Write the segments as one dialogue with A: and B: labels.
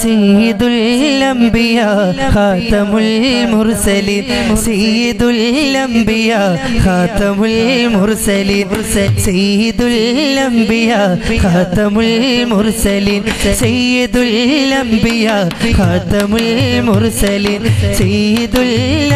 A: സയ്യിദുൽ അംബിയാ ഖാതമുൽ മുർസലീൻ സയ്യിദുൽ അംബിയാ ഖാതമുൽ മുർസലീൻ സയ്യിദുൽ അംബിയാ ഖാതമുൽ മുർസലീൻ സയ്യിദുൽ അംബിയാ ഖാതമുൽ മുർസലീൻ സയ്യിദുൽ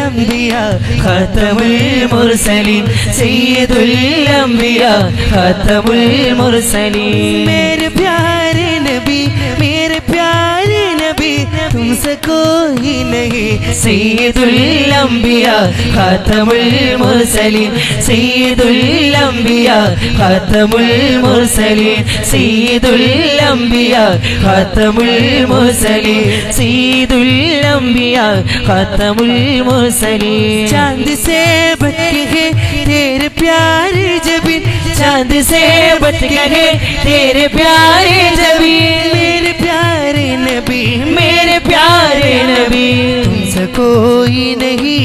A: അംബിയാ ഖാതമുൽ മുർസലീൻ സയ്യിദുൽ അംബിയാ ഖാതമുൽ മുർസലീൻ मेरे प्यारे नबी मेरे प्यारे नबी तुमसे कोई नहीं सैयदुल अंबिया खातमुल मुरसलीन सैयदुल अंबिया खातमुल मुरसलीन सैयदुल अंबिया खातमुल मुरसलीन सैयदुल अंबिया खातमुल मुरसलीन चांद से बटके हैं तेरे प्यारे जबीन चांद से बटके हैं तेरे प्यारे जबीन मेरे प्यारे नबी मेरे प्यारे नबी तुमसे कोई नहीं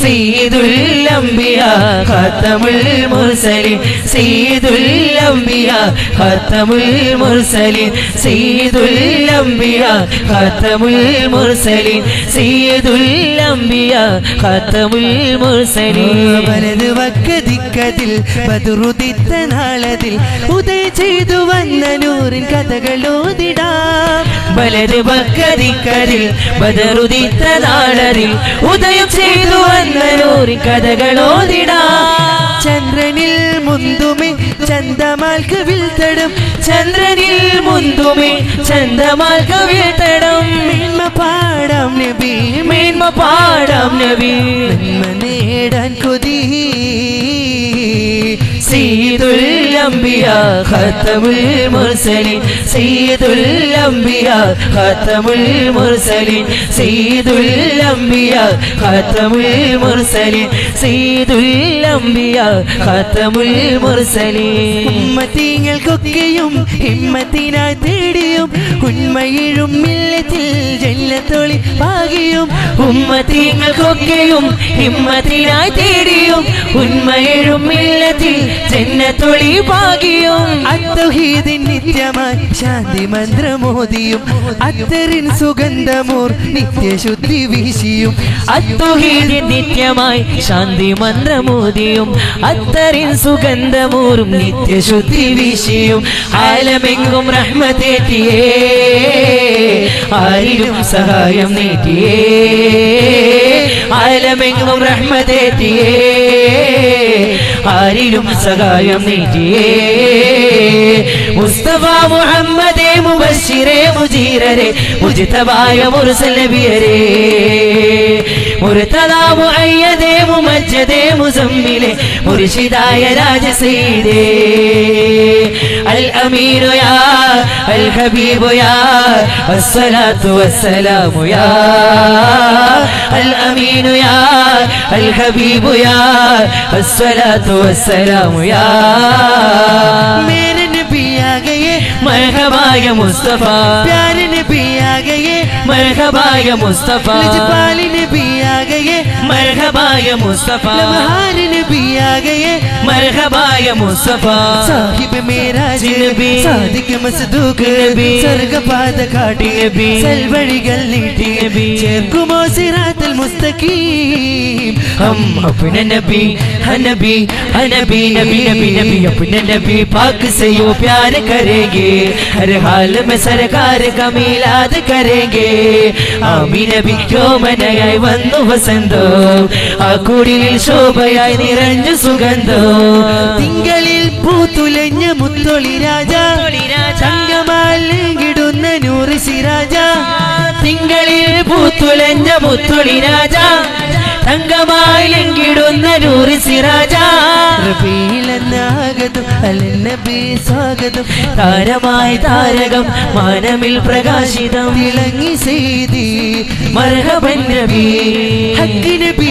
A: सैयदुल अंबिया खातमुल मुरसलीन सैयदुल अंबिया खातमुल मुरसलीन सैयदुल अंबिया खातमुल मुरसलीन सैयदुल अंबिया खातमुल मुरसलीन വലത് വക്കദിക്കതിൽ ബദറുദിത്ത നാളതിൽ ഉദയ ചെയ്തു വന്ന നൂറിൻ കഥകളോതിടാം വലത് വക്കദിക്കതിൽ ബദറുദിത്ത നാളതിൽ ഉദയം ചെയ്തു വന്ന നൂറിൻ കഥകളോതിടാം ചന്ദ്രനിൽ മുന്തുമേ ചന്ദമാൽ കവിൾത്തടം ചന്ദ്രനിൽ മുന്തുമേ ചന്ദമാൽ കവിൾത്തടം മേന്മ പാടാം നബി മേന്മ പാടാം നബി നന്മ നേടാൻ കൊതി സയ്യിദുൽ അംബിയാ ഖാതമുൽ മുർസലീൻ സയ്യിദുൽ അംബിയാ ഖാതമുൽ മുർസലീൻ സയ്യിദുൽ അംബിയാ ഖാതമുൽ മുർസലീൻ സയ്യിദുൽ അംബിയാ ഖാതമുൽ മുർസലീൻ ഉമ്മത്തികൾക്കൊക്കെയും ഹിമ്മത്തിനായി തേടിയും ഉന്മയിഴും മില്ലത്തിൽ ജന്നത്തൊളി പാകിയും ഉമ്മത്തികൾക്കൊക്കെയും ഹിമ്മത്തിനായി തേടിയും ഉന്മയിഴും മില്ലത്തിൽ ജന്നത്തൊളി പാകിയും അത്തൗഹീദിൻ നിത്യമായി ശാന്തി മന്ത്രമോദിയും അത്തറിൻ സുഗന്ധമൂർ നിത്യശുദ്ധി വീശിയും അത്തൗഹീദിൻ നിത്യമായി ശാന്തി മന്ത്രമോദിയും അത്തറിൻ സുഗന്ധമൂറും നിത്യശുദ്ധി വീശിയും ആലമെങ്കും റഹ്മത്തേറ്റിയേ ആരിലും സഹായം നീട്ടിയേ ആലമെങ്കും റഹ്മത്തേറ്റിയേ ആരിലും സഹായം നീട്ടിയേ മുസ്തഫ മുഹമ്മദേ മുബശ്ശിരേ മുജീരരേ മുജ്തബായ മുർസൽ നബിയരേ മുർതദാ മുഅയ്യദേ മുമജ്ജദേ മുസമ്മിലേ മുർശിദായ രാജസീദേ അൽ അമീനു യാ അൽ ഹബീബു യാ അസ്സലാത്തു വസ്സലാമു യാ അൽ അമീനു യാ അൽ ഹബീബു യാ അസ്സലാത്തു വസ്സലാമു യാ മേരെ നബി ആ ഗയേ മർഹബാ യാ മുസ്തഫ പ്യാരെ നബി ആ ഗയേ മർഹബാ യാ മുസ്തഫ ലജ്പാലി നബി ആ ഗയേ മർഹബാ യാ മുസ്തഫ ലംഹാർ നബി ആ ഗയേ മർഹബാ യാ മുസ്തഫ സാഹിബ് മേരാജ് നബി സാദിഖ് മസ്ദൂഖ് നബി സർഗപാത കാട്ടി നബി സൽവഴികൾ നീട്ടി നബി ചേർക്കുമോ സിറാത്തുൽ മുസ്തഖീം हम अपने नबी नबी नबी नबी नबी नबी अपने नबी पाक से यो प्यार करेंगे हर हाल में सरकार का मिलाद करेंगे आमी नबी क्यों मनाई वंदु वसंतो आ कुड़िलिल शोभयाई निरंज सुगंधो തിങ്കളിൽ പൂത്തുലഞ്ഞ മുത്തൊളി രാജ തങ്കമാലിടുന്ന നൂറ് സിരാജ തിങ്കളിൽ പൂത്തുലഞ്ഞ മുത്തൊളി രാജ തങ്കമായി ലംഘിടുന്ന നൂറ് സിറാജ റബീലന്നാഗതും അലനബി സ്വാഗതം താരമായി താരകം മാനമിൽ പ്രകാശിതം തിളങ്ങി സീതി മർഹബൻ നബി ഹഖ് നബി